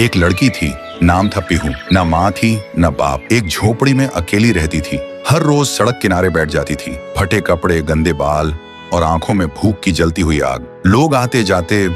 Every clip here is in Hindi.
एक लड़की थी, नाम था पीहू। ना माँ थी ना बाप, एक झोपड़ी में अकेली रहती थी। हर रोज सड़क किनारे बैठ जाती थी, फटे कपड़े, गंदे बाल और आंखों में भूख की जलती हुई आग। लोग आते जाते,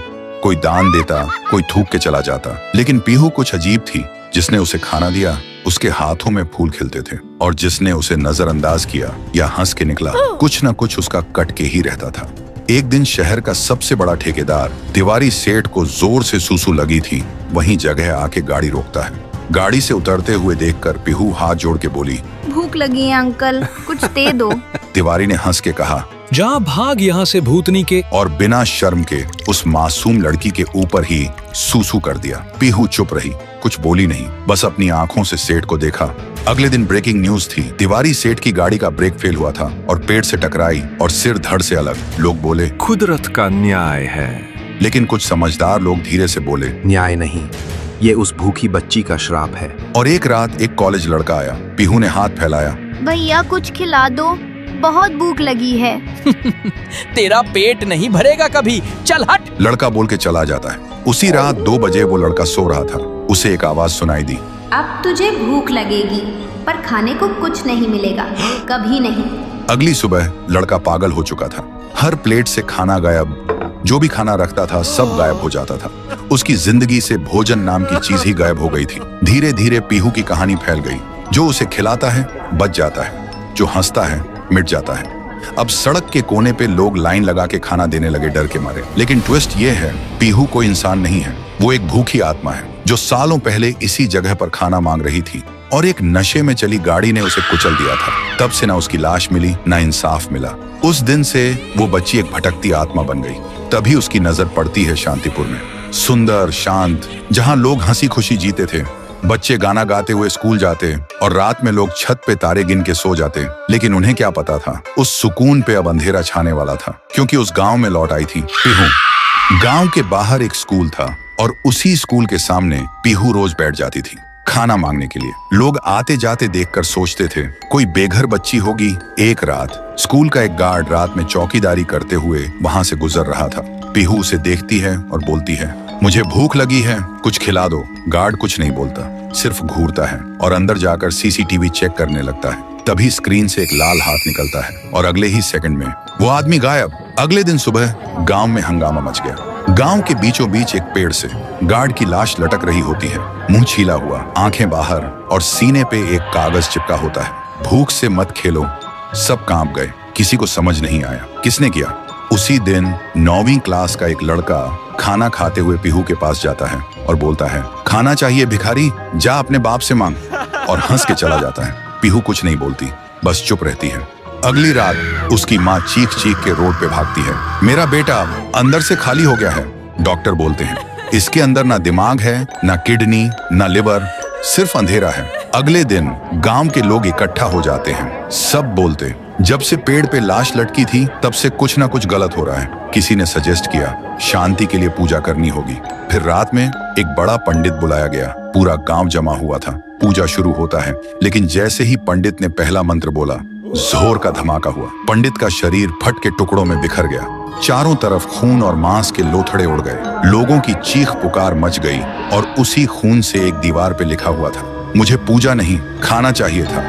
कोई दान देता, कोई थूक के चला जाता, लेकिन पीहू कुछ अजीब थी। जिसने उसे खाना दिया उसके हाथों में फूल खिलते थे, और जिसने उसे नजरअंदाज किया या हंस के निकला, कुछ न कुछ उसका कट के ही रहता था। एक दिन शहर का सबसे बड़ा ठेकेदार तिवारी सेठ को जोर से सूसू लगी थी। वहीं जगह आके गाड़ी रोकता है। गाड़ी से उतरते हुए देखकर पीहू हाथ जोड़ के बोली, भूख लगी है अंकल, कुछ दे दो। तिवारी ने हंस के कहा, जा भाग यहाँ से भूतनी के, और बिना शर्म के उस मासूम लड़की के ऊपर ही सूसू कर दिया। पीहू चुप रही, कुछ बोली नहीं, बस अपनी आंखों से सेठ को देखा। अगले दिन ब्रेकिंग न्यूज थी। तिवारी सेठ की गाड़ी का ब्रेक फेल हुआ था और पेड़ से टकराई और सिर धड़ से अलग। लोग बोले, कुदरत का न्याय है। लेकिन कुछ समझदार लोग धीरे से बोले, न्याय नहीं, ये उस भूखी बच्ची का श्राप है। और एक रात एक कॉलेज लड़का आया। पीहू ने हाथ फैलाया, भैया कुछ खिला दो, बहुत भूख लगी है। तेरा पेट नहीं भरेगा कभी, चल हट। लड़का बोल के चला जाता है। उसी रात 2 बजे वो लड़का सो रहा था। उसे एक आवाज सुनाई दी, अब तुझे भूख लगेगी, पर खाने को कुछ नहीं मिलेगा, कभी नहीं। अगली सुबह लड़का पागल हो चुका था। हर प्लेट से खाना गायब, जो भी खाना रखता था सब गायब हो जाता था। उसकी जिंदगी से भोजन नाम की चीज ही गायब हो गई थी। धीरे धीरे पीहू की कहानी फैल गई। जो उसे खिलाता है बच जाता है, जो हंसता है मिट जाता है। अब सड़क के कोने पे लोग लाइन लगा के खाना देने लगे डर के मारे। लेकिन ट्विस्ट ये है, पीहू कोई इंसान नहीं है, वो एक भूखी आत्मा है जो सालों पहले इसी जगह पर खाना मांग रही थी, और एक नशे में चली गाड़ी ने उसे कुचल दिया था। तब से ना उसकी लाश मिली ना इंसाफ मिला। उस दिन से वो बच्ची एक भटकती आत्मा बन गई। तभी उसकी नजर पड़ती है शांतिपुर में, सुंदर शांत, जहाँ लोग हंसी खुशी जीते थे, बच्चे गाना गाते हुए स्कूल जाते और रात में लोग छत पे तारे गिन के सो जाते। लेकिन उन्हें क्या पता था, उस सुकून पे अब अंधेरा छाने वाला था, क्योंकि उस गांव में लौट आई थी पीहू। गांव के बाहर एक स्कूल था और उसी स्कूल के सामने पीहू रोज बैठ जाती थी खाना मांगने के लिए। लोग आते जाते देखकर सोचते थे कोई बेघर बच्ची होगी। एक रात स्कूल का एक गार्ड रात में चौकीदारी करते हुए वहां से गुजर रहा था। पीहू उसे देखती है और बोलती है, मुझे भूख लगी है, कुछ खिला दो। गार्ड कुछ नहीं बोलता, सिर्फ घूरता है और अंदर जाकर सीसीटीवी चेक करने लगता है। तभी स्क्रीन से एक लाल हाथ निकलता है और अगले ही सेकंड में वो आदमी गायब। अगले दिन सुबह गांव में हंगामा मच गया। गांव के बीचों बीच एक पेड़ से गार्ड की लाश लटक रही होती है, मुंह छीला हुआ, आंखें बाहर, और सीने पे एक कागज चिपका होता है, भूख से मत खेलो। सब कांप गए, किसी को समझ नहीं आया किसने किया। उसी दिन 9वीं क्लास का एक लड़का खाना खाते हुए पीहू के पास जाता है और बोलता है, खाना चाहिए भिखारी, जा अपने बाप से मांग, और हंस के चला जाता है। पीहू कुछ नहीं बोलती, बस चुप रहती है। अगली रात उसकी माँ चीख चीख के रोड पे भागती है, मेरा बेटा अंदर से खाली हो गया है। डॉक्टर बोलते हैं, इसके अंदर ना दिमाग है, ना किडनी, ना लिवर, सिर्फ अंधेरा है। अगले दिन गांव के लोग इकट्ठा हो जाते हैं। सब बोलते, जब से पेड़ पे लाश लटकी थी तब से कुछ ना कुछ गलत हो रहा है। किसी ने सजेस्ट किया, शांति के लिए पूजा करनी होगी। फिर रात में एक बड़ा पंडित बुलाया गया। पूरा गांव जमा हुआ था। पूजा शुरू होता है, लेकिन जैसे ही पंडित ने पहला मंत्र बोला, जोर का धमाका हुआ। पंडित का शरीर फट के टुकड़ों में बिखर गया। चारों तरफ खून और मांस के लोथड़े उड़ गए। लोगों की चीख पुकार मच गई और उसी खून से एक दीवार पे लिखा हुआ था, मुझे पूजा नहीं खाना चाहिए था।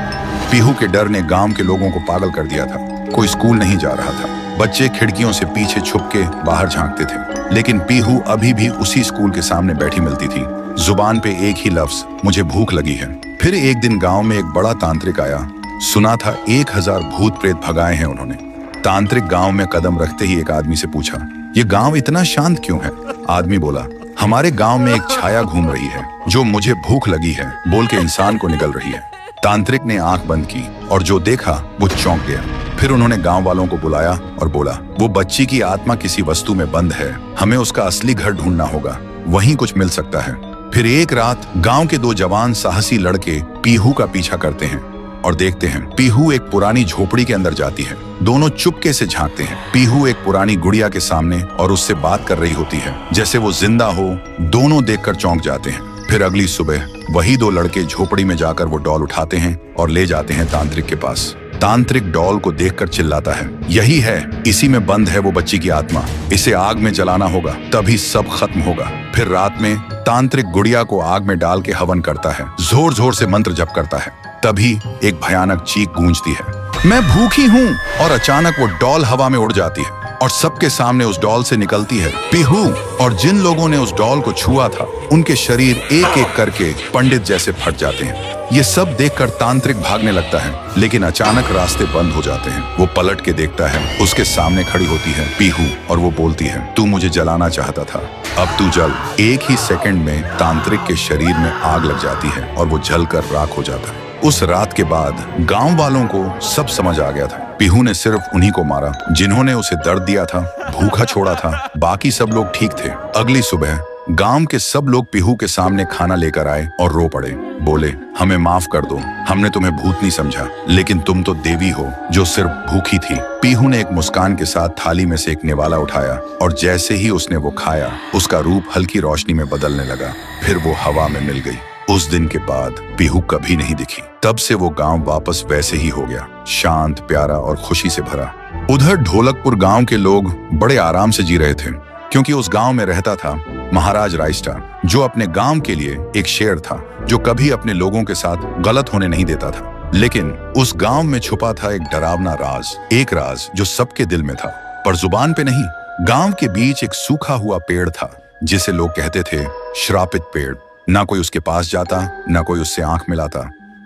पीहू के डर ने गांव के लोगों को पागल कर दिया था। कोई स्कूल नहीं जा रहा था। बच्चे खिड़कियों से पीछे छुप के बाहर झांकते थे। लेकिन पीहू अभी भी उसी स्कूल के सामने बैठी मिलती थी, जुबान पे एक ही लफ्ज, मुझे भूख लगी है। फिर एक दिन गांव में एक बड़ा तांत्रिक आया। सुना था 1000 भूत प्रेत भगाए हैं उन्होंने। तांत्रिक गांव में कदम रखते ही एक आदमी से पूछा, ये गांव इतना शांत क्यों है? आदमी बोला, हमारे गांव में एक छाया घूम रही है जो मुझे भूख लगी है बोल के इंसान को निगल रही है। तांत्रिक ने आंख बंद की और जो देखा वो चौंक गया। फिर उन्होंने गांव वालों को बुलाया और बोला, वो बच्ची की आत्मा किसी वस्तु में बंद है, हमें उसका असली घर ढूंढना होगा, वहीं कुछ मिल सकता है। फिर एक रात गांव के 2 जवान साहसी लड़के पीहू का पीछा करते हैं और देखते हैं पीहू एक पुरानी झोपड़ी के अंदर जाती है। दोनों चुपके से झांकते हैं। पीहू एक पुरानी गुड़िया के सामने और उससे बात कर रही होती है जैसे वो जिंदा हो। दोनों देखकर चौंक जाते हैं। फिर अगली सुबह वही 2 लड़के झोपड़ी में जाकर वो डॉल उठाते हैं और ले जाते हैं तांत्रिक के पास। तांत्रिक डॉल को देखकर चिल्लाता है, यही है, इसी में बंद है वो बच्ची की आत्मा, इसे आग में जलाना होगा, तभी सब खत्म होगा। फिर रात में तांत्रिक गुड़िया को आग में डाल के हवन करता है, जोर जोर से मंत्र जप करता है। तभी एक भयानक चीख गूंजती है, मैं भूखी हूँ, और अचानक वो डॉल हवा में उड़ जाती है और सबके सामने उस डॉल से निकलती है पीहू। और जिन लोगों ने उस डॉल को छुआ था उनके शरीर एक एक करके पंडित जैसे फट जाते हैं। ये सब देखकर तांत्रिक भागने लगता है, लेकिन अचानक रास्ते बंद हो जाते हैं। वो पलट के देखता है, उसके सामने खड़ी होती है पीहू और वो बोलती है, तू मुझे जलाना चाहता था, अब तू जल। एक ही सेकंड में तांत्रिक के शरीर में आग लग जाती है और वो जलकर राख हो जाता है। उस रात के बाद गांव वालों को सब समझ आ गया था, पीहू ने सिर्फ उन्हीं को मारा जिन्होंने उसे दर्द दिया था, भूखा छोड़ा था, बाकी सब लोग ठीक थे। अगली सुबह गांव के सब लोग पीहू के सामने खाना लेकर आए और रो पड़े, बोले, हमें माफ कर दो, हमने तुम्हें भूतनी समझा, लेकिन तुम तो देवी हो जो सिर्फ भूखी थी। पीहू ने एक मुस्कान के साथ थाली में से एक निवाला उठाया और जैसे ही उसने वो खाया, उसका रूप हल्की रोशनी में बदलने लगा, फिर वो हवा में मिल गई। उस दिन के बाद पीहू कभी नहीं दिखी। तब से वो गांव वापस वैसे ही हो गया, शांत, प्यारा और खुशी से भरा। उधर ढोलकपुर गांव के लोग बड़े आराम से जी रहे थे, क्योंकि उस गांव में रहता था महाराज राइस्टार, जो अपने गांव के लिए एक शेर था, जो कभी अपने लोगों के साथ गलत होने नहीं देता था। लेकिन उस गांव में छुपा था एक डरावना राज, एक राज जो सबके दिल में था, पर जुबान पे नहीं। गांव के बीच एक सूखा हुआ पेड़ था, जिसे लोग कहते थे श्रापित पेड़। ना कोई उसके पास जाता, ना कोई उससे आंख मिलाता।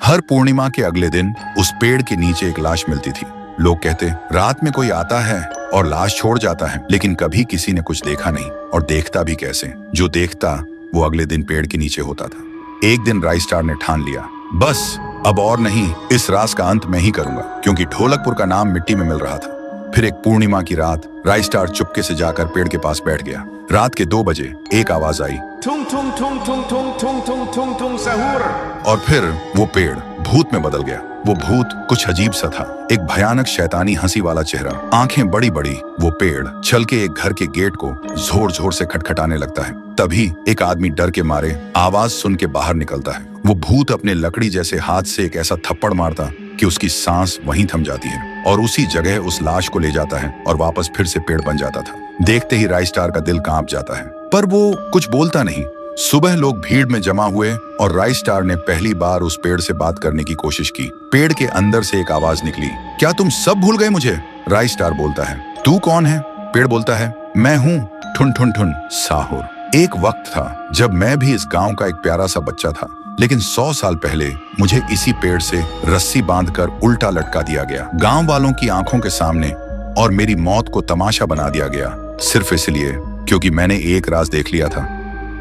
हर पूर्णिमा के अगले दिन उस पेड़ के नीचे एक लाश मिलती थी। लोग कहते, रात में कोई आता है और लाश छोड़ जाता है, लेकिन कभी किसी ने कुछ देखा नहीं, और देखता भी कैसे। जो देखता वो अगले दिन पेड़ के नीचे होता था। एक दिन राइस्टार ने ठान लिया, बस अब और नहीं, इस राज का अंत मैं ही करूंगा, क्योंकि ढोलकपुर का नाम मिट्टी में मिल रहा था। फिर एक पूर्णिमा की रात राइस्टार चुपके से जाकर पेड़ के पास बैठ गया। रात के 2 बजे एक आवाज आई, Tung tung tung tung tung tung tung tung tung सहूर। और फिर वो पेड़ भूत में बदल गया। वो भूत कुछ अजीब सा था, एक भयानक शैतानी हंसी वाला चेहरा, आंखें बड़ी बड़ी। वो पेड़ चल के एक घर के गेट को जोर जोर से खटखटाने लगता है। तभी एक आदमी डर के मारे आवाज सुन के बाहर निकलता है। वो भूत अपने लकड़ी जैसे हाथ से एक ऐसा थप्पड़ मारता कि उसकी सांस वहीं थम जाती है, और उसी जगह उस लाश को ले जाता है और वापस फिर से पेड़ बन जाता था। देखते ही राइस्टार का दिल कांप जाता है, पर वो कुछ बोलता नहीं। सुबह लोग भीड़ में जमा हुए और राइस्टार ने पहली बार उस पेड़ से बात करने की कोशिश की। पेड़ के अंदर से एक आवाज निकली, क्या तुम सब भूल गए मुझे? राइस्टार बोलता है, तू कौन है? पेड़ बोलता है, मैं हूँ ठुन ठुन ठुन साहुर। एक वक्त था जब मैं भी इस गांव का एक प्यारा सा बच्चा था, लेकिन 100 साल पहले मुझे इसी पेड़ से रस्सी बांधकर उल्टा लटका दिया गया, गांव वालों की आंखों के सामने, और मेरी मौत को तमाशा बना दिया गया, सिर्फ इसलिए क्योंकि मैंने एक राज देख लिया था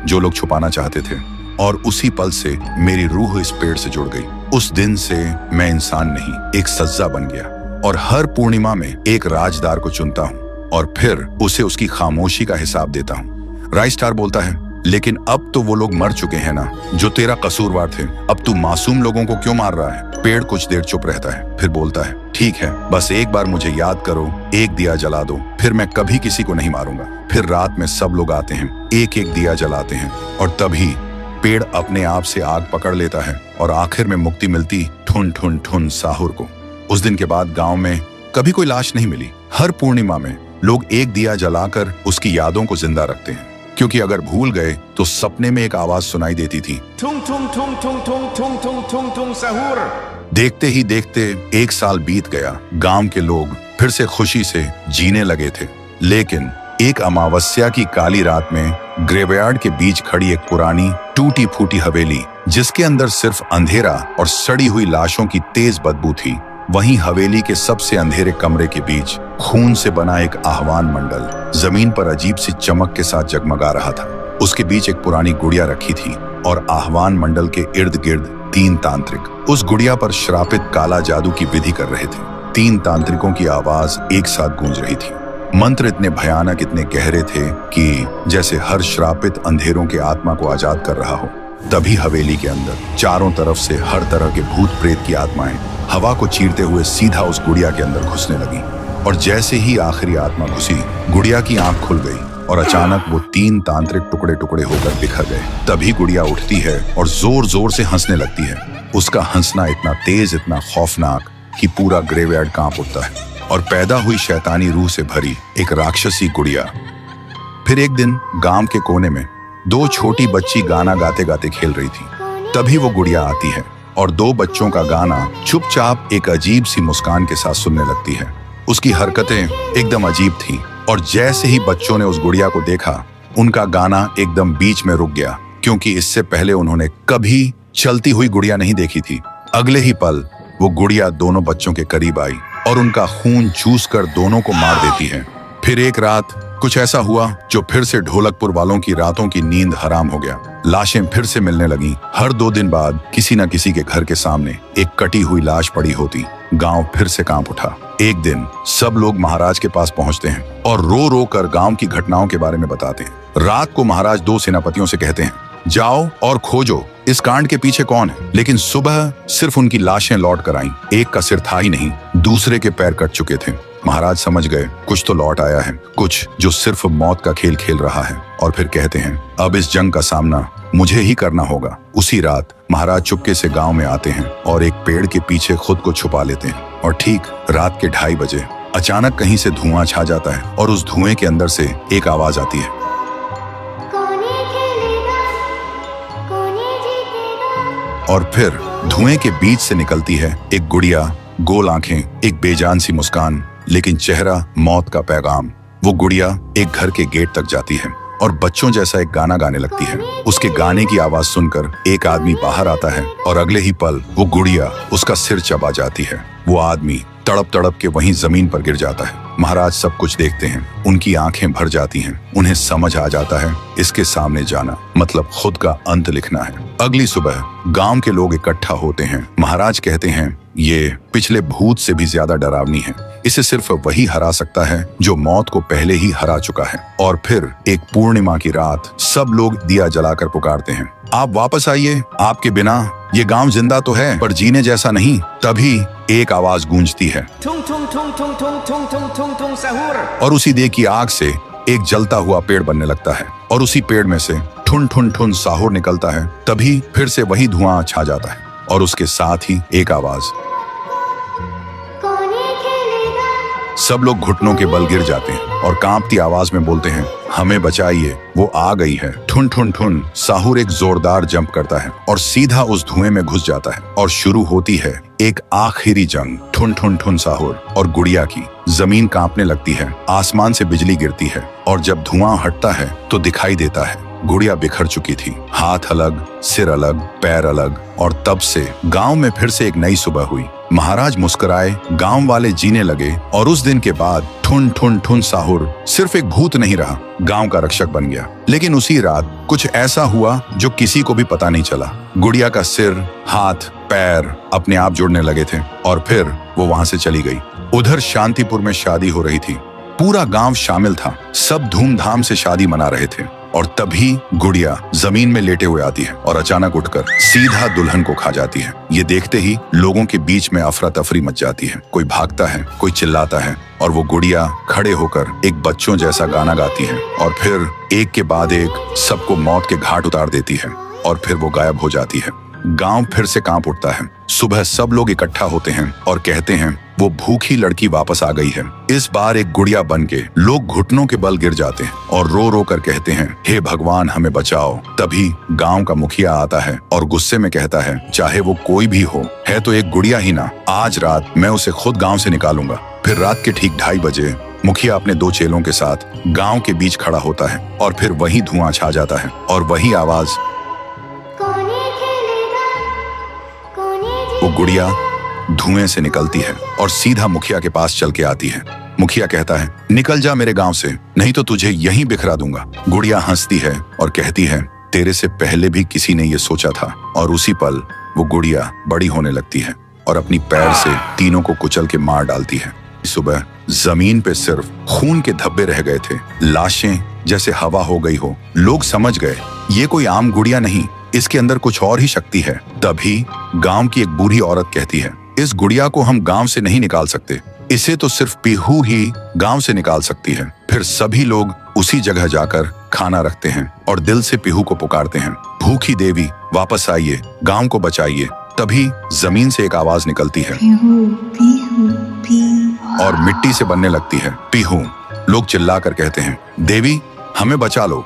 जो लोग छुपाना चाहते थे, और उसी पल से मेरी रूह इस पेड़ से जुड़ गई। उस दिन से मैं इंसान नहीं, एक सज्जा बन गया, और हर पूर्णिमा में एक राजदार को चुनता हूँ और फिर उसे उसकी खामोशी का हिसाब देता हूँ। राइस्टार बोलता है, लेकिन अब तो वो लोग मर चुके हैं ना, जो तेरा कसूरवार थे। अब तू मासूम लोगों को क्यों मार रहा है? पेड़ कुछ देर चुप रहता है, फिर बोलता है, ठीक है, बस एक बार मुझे याद करो, एक दिया जला दो, फिर मैं कभी किसी को नहीं मारूंगा। फिर रात में सब लोग आते हैं, एक एक दिया जलाते हैं, और तभी पेड़ अपने आप से आग पकड़ लेता है, और आखिर में मुक्ति मिलती ठुन ठुन ठुन साहुर को। उस दिन के बाद गांव में कभी कोई लाश नहीं मिली। हर पूर्णिमा में लोग एक दिया जलाकर उसकी यादों को जिंदा रखते हैं, क्योंकि अगर भूल गए तो सपने में एक आवाज सुनाई देती थी, Tung tung tung tung tung tung tung tung tung सहूर। देखते ही देखते 1 साल बीत गया। गांव के लोग फिर से खुशी से जीने लगे थे, लेकिन एक अमावस्या की काली रात में ग्रेवयार्ड के बीच खड़ी एक पुरानी टूटी फूटी हवेली, जिसके अंदर सिर्फ अंधेरा और सड़ी हुई लाशों की तेज बदबू थी, वहीं हवेली के सबसे अंधेरे कमरे के बीच खून से बना एक आह्वान मंडल जमीन पर अजीब सी चमक के साथ जगमगा रहा था। उसके बीच एक पुरानी गुड़िया रखी थी, और आह्वान मंडल के इर्द गिर्द 3 तांत्रिक उस गुड़िया पर श्रापित काला जादू की विधि कर रहे थे। 3 तांत्रिकों की आवाज एक साथ गूंज रही थी। मंत्र इतने भयानक, इतने गहरे थे कि जैसे हर श्रापित अंधेरों के आत्मा को आजाद कर रहा हो। तभी हवेली के अंदर चारों तरफ से हर तरह के भूत प्रेत की आत्माएं हवा को चीरते हुए सीधा उस गुड़िया के अंदर घुसने लगी, और जैसे ही आखिरी आत्मा घुसी, गुड़िया की आंख खुल गई, और अचानक वो 3 तांत्रिक टुकड़े टुकड़े होकर बिखर गए। तभी गुड़िया उठती है और जोर जोर से हंसने लगती है। उसका हंसना इतना तेज, इतना खौफनाक कि पूरा ग्रेवयार्ड कांप उठता है और पैदा हुई शैतानी रूह से भरी एक राक्षसी गुड़िया। फिर एक दिन गांव के कोने में दो छोटी बच्ची गाना गाते गाते खेल रही थी। तभी वो गुड़िया आती है और दो बच्चों का गाना चुपचाप एक अजीब सी मुस्कान के साथ सुनने लगती है। उसकी हरकतें एकदम अजीब थी और जैसे ही बच्चों ने उस गुड़िया को देखा, उनका गाना एकदम बीच में रुक गया, क्योंकि इससे पहले उन्होंने कभी चलती हुई गुड़िया नहीं देखी थी। अगले ही पल वो गुड़िया दोनों बच्चों के करीब आई और उनका खून चूस कर दोनों को मार देती है। फिर एक रात कुछ ऐसा हुआ जो फिर से ढोलकपुर वालों की रातों की नींद हराम हो गया। लाशें फिर से मिलने लगीं। हर 2 दिन बाद किसी न किसी के घर के सामने एक कटी हुई लाश पड़ी होती। गांव फिर से कांप उठा। एक दिन सब लोग महाराज के पास पहुंचते हैं और रो रो कर गांव की घटनाओं के बारे में बताते हैं। रात को महाराज 2 सेनापतियों से कहते हैं, जाओ और खोजो इस कांड के पीछे कौन है। लेकिन सुबह सिर्फ उनकी लाशें लौट कर आईं। एक का सिर था ही नहीं, दूसरे के पैर कट चुके थे। महाराज समझ गए कुछ तो लौट आया है, कुछ जो सिर्फ मौत का खेल खेल रहा है। और फिर कहते हैं, अब इस जंग का सामना मुझे ही करना होगा। उसी रात महाराज चुपके से गांव में आते हैं और एक पेड़ के पीछे खुद को छुपा लेते हैं। और ठीक रात के 2:30 बजे अचानक कहीं से धुआं छा जाता है और उस धुएं के अंदर से एक आवाज आती है, और फिर धुएं के बीच से निकलती है एक गुड़िया, गोल आंखें, एक बेजान सी मुस्कान, लेकिन चेहरा मौत का पैगाम। वो गुड़िया एक घर के गेट तक जाती है और बच्चों जैसा एक गाना गाने लगती है। उसके गाने की आवाज सुनकर एक आदमी बाहर आता है और अगले ही पल वो गुड़िया उसका सिर चबा जाती है। वो आदमी तड़प तड़प के वहीं जमीन पर गिर जाता है। महाराज सब कुछ देखते हैं, उनकी आंखें भर जाती हैं। उन्हें समझ आ जाता है इसके सामने जाना मतलब खुद का अंत लिखना है। अगली सुबह गांव के लोग इकट्ठा होते हैं। महाराज कहते हैं, ये पिछले भूत से भी ज्यादा डरावनी है। इसे सिर्फ वही हरा सकता है जो मौत को पहले ही हरा चुका है। और फिर एक पूर्णिमा की रात सब लोग दिया जलाकर पुकारते हैं, आप वापस आइए, आपके बिना ये गांव जिंदा तो है पर जीने जैसा नहीं। तभी एक आवाज गूंजती है, Tung tung tung tung tung tung tung tung tung sahur. और उसी देह की आग से एक जलता हुआ पेड़ बनने लगता है और उसी पेड़ में से ठुन ठुन ठुन साहुर निकलता है। तभी फिर से वही धुआं छा जाता है और उसके साथ ही एक आवाज। सब लोग घुटनों के बल गिर जाते हैं और कांपती आवाज में बोलते हैं, हमें बचाइए, वो आ गई है। ठुन ठुन ठुन साहुर एक जोरदार जंप करता है और सीधा उस धुएं में घुस जाता है और शुरू होती है एक आखिरी जंग। ठुन ठुन ठुन साहुर और गुड़िया की। जमीन कांपने लगती है, आसमान से बिजली गिरती है और जब धुआं हटता है तो दिखाई देता है गुड़िया बिखर चुकी थी। हाथ अलग, सिर अलग, पैर अलग। और तब से गांव में फिर से एक नई सुबह हुई। महाराज मुस्कुराए, गांव वाले जीने लगे और उस दिन के बाद ठुन ठुन ठुन साहुर सिर्फ एक भूत नहीं रहा, गांव का रक्षक बन गया। लेकिन उसी रात कुछ ऐसा हुआ जो किसी को भी पता नहीं चला। गुड़िया का सिर, हाथ, पैर अपने आप जुड़ने लगे थे और फिर वो वहां से चली गई। उधर शांतिपुर में शादी हो रही थी। पूरा गांव शामिल था, सब धूमधाम से शादी मना रहे थे। और तभी गुड़िया जमीन में लेटे हुए आती है और अचानक उठकर सीधा दुल्हन को खा जाती है। ये देखते ही लोगों के बीच में अफरा तफरी मच जाती है। कोई भागता है, कोई चिल्लाता है और वो गुड़िया खड़े होकर एक बच्चों जैसा गाना गाती है और फिर एक के बाद एक सबको मौत के घाट उतार देती है और फिर वो गायब हो जाती है। गांव फिर से कांप उठता है। सुबह सब लोग इकट्ठा होते हैं और कहते हैं, वो भूखी लड़की वापस आ गई है। इस बार एक गुड़िया बन के लोग घुटनों के बल गिर जाते हैं और रो रो कर कहते हैं, हे भगवान हमें बचाओ। तभी गांव का मुखिया आता है और गुस्से में कहता है, चाहे वो कोई भी हो, है तो एक गुड़िया ही ना, आज रात मैं उसे खुद गांव से निकालूंगा। फिर रात के ठीक 2:30 बजे मुखिया अपने 2 चेलों के साथ गांव के बीच खड़ा होता है और फिर वही धुआं छा जाता है और वही आवाज। वो गुड़िया धुएं से निकलती है और सीधा मुखिया के पास चल के आती है। मुखिया कहता है, निकल जा मेरे गांव से, नहीं तो तुझे यहीं बिखरा दूंगा। गुड़िया हंसती है और कहती है, तेरे से पहले भी किसी ने ये सोचा था। और उसी पल वो गुड़िया बड़ी होने लगती है और अपनी पैर से तीनों को कुचल के मार डालती है। सुबह जमीन पे सिर्फ खून के धब्बे रह गए थे, लाशें जैसे हवा हो गई हो। लोग समझ गए ये कोई आम गुड़िया नहीं, इसके अंदर कुछ और ही शक्ति है। तभी गांव की एक बूढ़ी औरत कहती है, इस गुड़िया को हम गांव से नहीं निकाल सकते, इसे तो सिर्फ पीहू ही गांव से निकाल सकती है। फिर सभी लोग उसी जगह जाकर खाना रखते हैं और दिल से पीहू को पुकारते हैं, भूखी देवी वापस आइए, गांव को बचाइए। तभी जमीन से एक आवाज निकलती है और मिट्टी से बनने लगती है पीहू। लोग चिल्लाकर कहते हैं, देवी हमें बचा लो।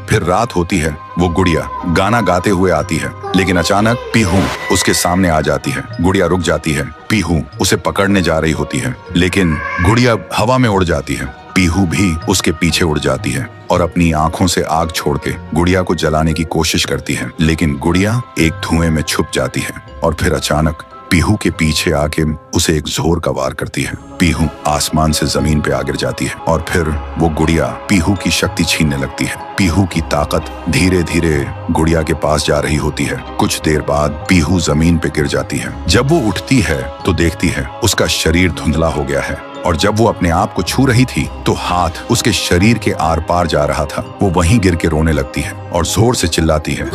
फिर रात होती है। वो गुड़िया गाना गाते हुए आती है, लेकिन अचानक पीहू उसके सामने आ जाती है। गुड़िया रुक जाती है। पीहू उसे पकड़ने जा रही होती है, लेकिन गुड़िया हवा में उड़ जाती है। पीहू भी उसके पीछे उड़ जाती है और अपनी आंखों से आग छोड़ के गुड़िया को जलाने की कोशिश करती है, लेकिन गुड़िया एक धुएं में छुप जाती है और फिर अचानक पीहू के पीछे आके उसे एक जोर का वार करती है। पीहू आसमान से जमीन पे आ गिर जाती है और फिर वो गुड़िया पीहू की शक्ति छीनने लगती है। पीहू की ताकत धीरे धीरे गुड़िया के पास जा रही होती है। कुछ देर बाद पीहू जमीन पे गिर जाती है। जब वो उठती है तो देखती है उसका शरीर धुंधला हो गया है और जब वो अपने आप को छू रही थी तो हाथ उसके शरीर के आर पार जा रहा था। वो वहीं गिर के रोने लगती है और जोर से चिल्लाती है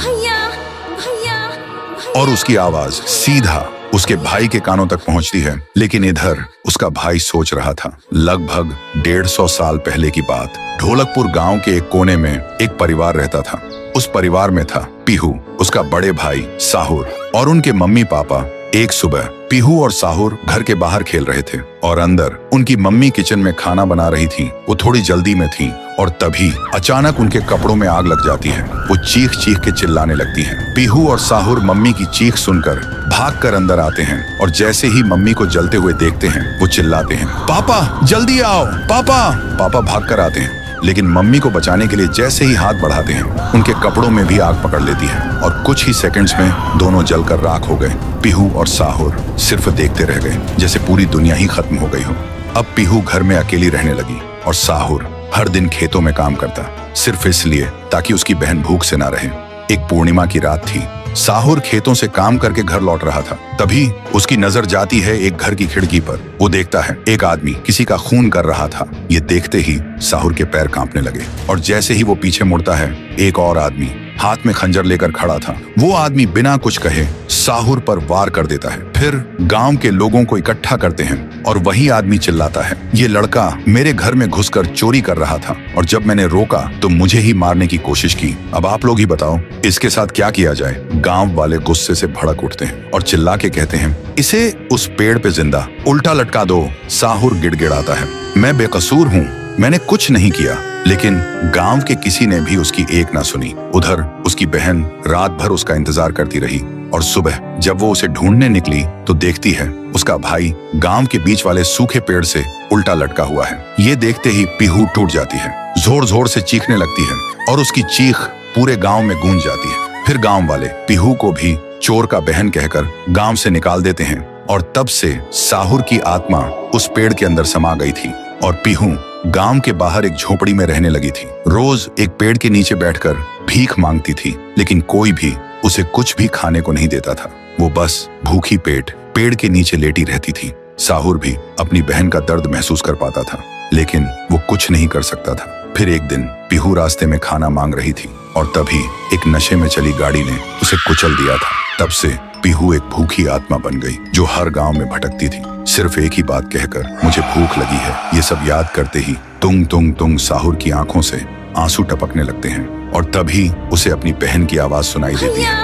और उसकी आवाज सीधा उसके भाई के कानों तक पहुंचती है। लेकिन इधर उसका भाई सोच रहा था। लगभग 150 साल पहले की बात। ढोलकपुर गांव के एक कोने में एक परिवार रहता था। उस परिवार में था पीहू, उसका बड़े भाई साहुर और उनके मम्मी पापा। एक सुबह पीहू और साहुर घर के बाहर खेल रहे थे और अंदर उनकी मम्मी किचन में खाना बना रही थी। वो थोड़ी जल्दी में थी और तभी अचानक उनके कपड़ों में आग लग जाती है। वो चीख चीख के चिल्लाने लगती हैं। पीहू और साहुर मम्मी की चीख सुनकर भागकर अंदर आते हैं और जैसे ही मम्मी को जलते हुए देखते हैं वो चिल्लाते हैं, पापा जल्दी आओ पापा। पापा भागकर आते हैं, लेकिन मम्मी को बचाने के लिए जैसे ही हाथ बढ़ाते हैं उनके कपड़ों में भी आग पकड़ लेती है और कुछ ही सेकंड्स में दोनों जलकर राख हो गए। पीहू और साहुर सिर्फ देखते रह गए, जैसे पूरी दुनिया ही खत्म हो गई हो। अब पीहू घर में अकेली रहने लगी और साहुर हर दिन खेतों में काम करता, सिर्फ इसलिए ताकि उसकी बहन भूख से ना रहे। एक पूर्णिमा की रात थी। साहुर खेतों से काम करके घर लौट रहा था। तभी उसकी नजर जाती है एक घर की खिड़की पर। वो देखता है एक आदमी किसी का खून कर रहा था। ये देखते ही साहुर के पैर कांपने लगे और जैसे ही वो पीछे मुड़ता है एक और आदमी हाथ में खंजर लेकर खड़ा था। वो आदमी बिना कुछ कहे साहुर पर वार कर देता है। फिर गांव के लोगों को इकट्ठा करते हैं और वही आदमी चिल्लाता है, ये लड़का मेरे घर में घुसकर चोरी कर रहा था और जब मैंने रोका तो मुझे ही मारने की कोशिश की। अब आप लोग ही बताओ इसके साथ क्या किया जाए। गांव वाले गुस्से से भड़क उठते हैं और चिल्ला के कहते हैं, इसे उस पेड़ पे जिंदा उल्टा लटका दो। साहुर गिड़गिड़ाता है, मैं बेकसूर हूँ, मैंने कुछ नहीं किया। लेकिन गांव के किसी ने भी उसकी एक ना सुनी। उधर उसकी बहन रात भर उसका इंतजार करती रही और सुबह जब वो उसे ढूंढने निकली तो देखती है उसका भाई गांव के बीच वाले सूखे पेड़ से उल्टा लटका हुआ है। ये देखते ही पीहू टूट जाती है, जोर जोर से चीखने लगती है और उसकी चीख पूरे गांव में गूंज जाती है। फिर गांव वाले पीहू को भी चोर का बहन कहकर गांव से निकाल देते हैं और तब से साहुर की आत्मा उस पेड़ के अंदर समा गई थी और पीहू गांव के बाहर एक झोपड़ी में रहने लगी थी। रोज एक पेड़ के नीचे बैठकर भीख मांगती थी, लेकिन कोई भी उसे कुछ भी खाने को नहीं देता था। वो बस भूखी पेट पेड़ के नीचे लेटी रहती थी। साहुर भी अपनी बहन का दर्द महसूस कर पाता था, लेकिन वो कुछ नहीं कर सकता था। फिर एक दिन पीहू रास्ते में खाना मांग रही थी और तभी एक नशे में चली गाड़ी ने उसे कुचल दिया था। तब से पीहू एक भूखी आत्मा बन गई जो हर गांव में भटकती थी, सिर्फ एक ही बात कहकर, मुझे भूख लगी है। ये सब याद करते ही तुंग तुंग तुंग साहुर की आंखों से आंसू टपकने लगते हैं और तभी उसे अपनी बहन की आवाज सुनाई देती है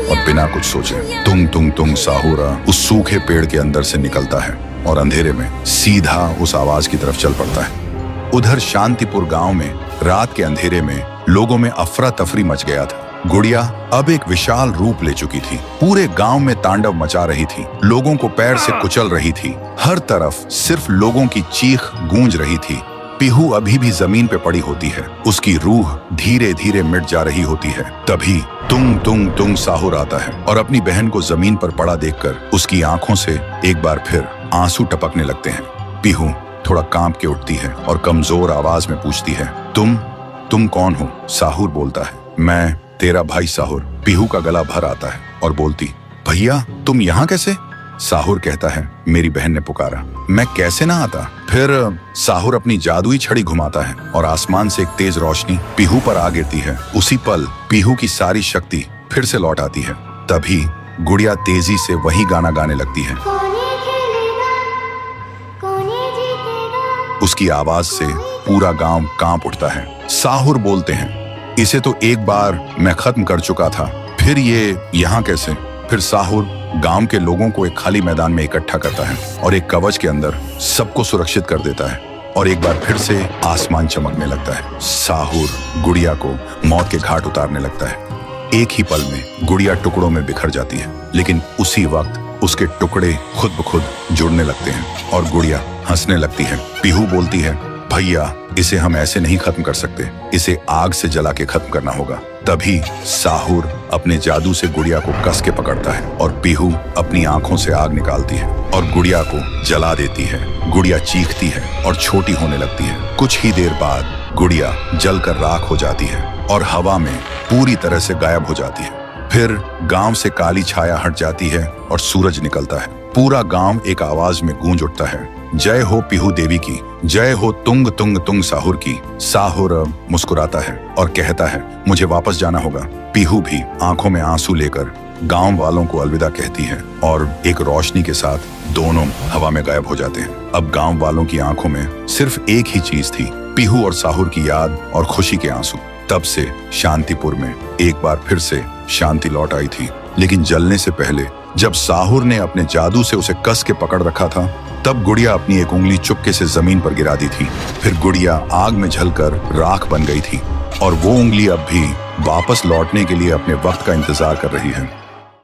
और बिना कुछ सोचे तुंग तुंग तुंग साहुरा उस सूखे पेड़ के अंदर से निकलता है और अंधेरे में सीधा उस आवाज की तरफ चल पड़ता है। उधर शांतिपुर गांव में रात के अंधेरे में लोगों में अफरा तफरी मच गया था। गुड़िया अब एक विशाल रूप ले चुकी थी, पूरे गांव में तांडव मचा रही थी, लोगों को पैर से कुचल रही थी। हर तरफ सिर्फ लोगों की चीख गूंज रही थी। पीहू अभी भी जमीन पे पड़ी होती है, उसकी रूह धीरे धीरे मिट जा रही होती है। तभी तुंग तुंग तुंग साहुर आता है और अपनी बहन को जमीन पर पड़ा देखकर उसकी आंखों से एक बार फिर आंसू टपकने लगते हैं। पीहू थोड़ा कांप के उठती है और कमजोर आवाज में पूछती है, तुम कौन हो? साहुर बोलता है, मैं तेरा भाई साहुर। पीहू का गला भर आता है और बोलती, भैया तुम यहाँ कैसे? साहुर कहता है, मेरी बहन ने पुकारा, मैं कैसे ना आता। फिर साहुर अपनी जादुई छड़ी घुमाता है और आसमान से एक तेज रोशनी पीहू पर आ गिरती है। उसी पल पीहू की सारी शक्ति फिर से लौट आती है। तभी गुड़िया तेजी से वही गाना गाने लगती है। उसकी आवाज से पूरा गांव कांप उठता है। साहुर बोलते हैं, इसे तो एक बार मैं खत्म कर चुका था, फिर ये यहाँ कैसे? फिर साहुर गांव के लोगों को एक खाली मैदान में इकट्ठा करता है और एक कवच के अंदर सबको सुरक्षित कर देता है और एक बार फिर से आसमान चमकने लगता है। साहुर गुड़िया को मौत के घाट उतारने लगता है। एक ही पल में गुड़िया टुकड़ों में बिखर जाती है, लेकिन उसी वक्त उसके टुकड़े खुद ब खुद जुड़ने लगते हैं और गुड़िया हंसने लगती है। पीहू बोलती है, भैया इसे हम ऐसे नहीं खत्म कर सकते, इसे आग से जला के खत्म करना होगा। तभी साहुर अपने जादू से गुड़िया को कस के पकड़ता है और पीहू अपनी आंखों से आग निकालती है और गुड़िया को जला देती है। गुड़िया चीखती है और छोटी होने लगती है। कुछ ही देर बाद गुड़िया जलकर राख हो जाती है और हवा में पूरी तरह से गायब हो जाती है। फिर गांव से काली छाया हट जाती है और सूरज निकलता है। पूरा गांव एक आवाज में गूंज उठता है, जय हो पीहू देवी की, जय हो तुंग तुंग तुंग साहुर की। साहुर मुस्कुराता है और कहता है, मुझे वापस जाना होगा। पीहू भी आंखों में आंसू लेकर गांव वालों को अलविदा कहती है और एक रोशनी के साथ दोनों हवा में गायब हो जाते हैं। अब गांव वालों की आंखों में सिर्फ एक ही चीज थी, पीहू और साहुर की याद और खुशी के आंसू। तब से शांतिपुर में एक बार फिर से शांति लौट आई थी, लेकिन जलने से पहले जब साहुर ने अपने जादू से उसे कस के पकड़ रखा था, तब गुड़िया अपनी एक उंगली चुपके से जमीन पर गिरा दी थी। फिर गुड़िया आग में जलकर राख बन गई थी और वो उंगली अब भी वापस लौटने के लिए अपने वक्त का इंतजार कर रही है।